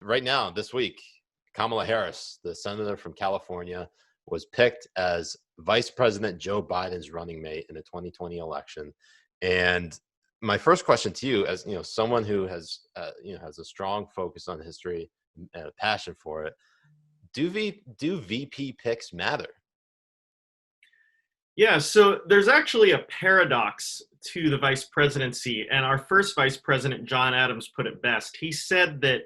Right now, this week, Kamala Harris, the senator from California, was picked as Vice President Joe Biden's running mate in the 2020 election. And my first question to you, as someone who has a strong focus on history and a passion for it, do VP picks matter? Yeah, so there's actually a paradox to the vice presidency, and our first vice president, John Adams, put it best. He said that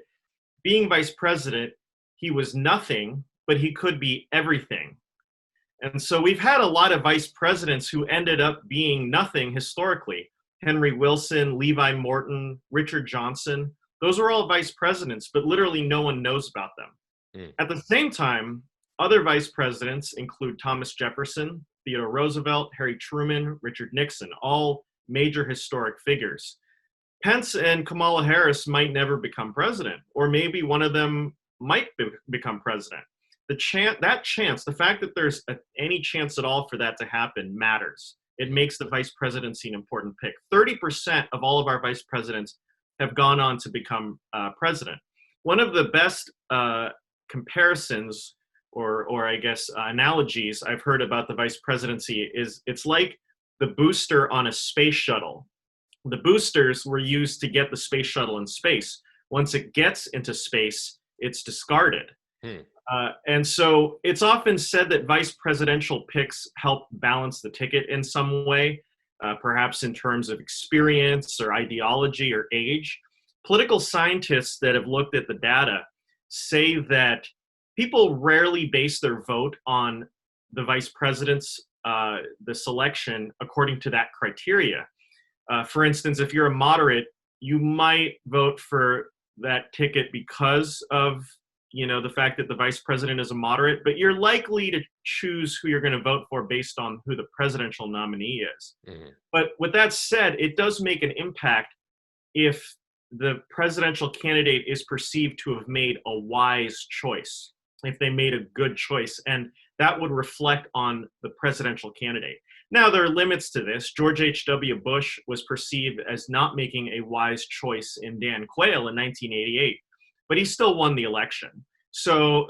being vice president, he was nothing, but he could be everything. And so we've had a lot of vice presidents who ended up being nothing historically. Henry Wilson, Levi Morton, Richard Johnson. Those were all vice presidents, but literally no one knows about them. At the same time, other vice presidents include Thomas Jefferson, Theodore Roosevelt, Harry Truman, Richard Nixon, all major historic figures. Pence and Kamala Harris might never become president, or maybe one of them might become president. The fact that there's any chance at all for that to happen matters. It makes the vice presidency an important pick. 30% of all of our vice presidents have gone on to become president. One of the best comparisons or I guess analogies I've heard about the vice presidency is it's like the booster on a space shuttle. The boosters were used to get the space shuttle in space. Once it gets into space, it's discarded. And so it's often said that vice presidential picks help balance the ticket in some way, perhaps in terms of experience or ideology or age. Political scientists that have looked at the data say that people rarely base their vote on the vice president's the selection according to that criteria. For instance, if you're a moderate, you might vote for that ticket because of the fact that the vice president is a moderate, but you're likely to choose who you're going to vote for based on who the presidential nominee is. But with that said, it does make an impact if the presidential candidate is perceived to have made a wise choice, if they made a good choice, and that would reflect on the presidential candidate. Now, there are limits to this. George H.W. Bush was perceived as not making a wise choice in Dan Quayle in 1988, but he still won the election. So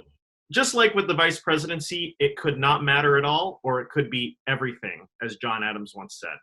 just like with the vice presidency, it could not matter at all, or it could be everything, as John Adams once said.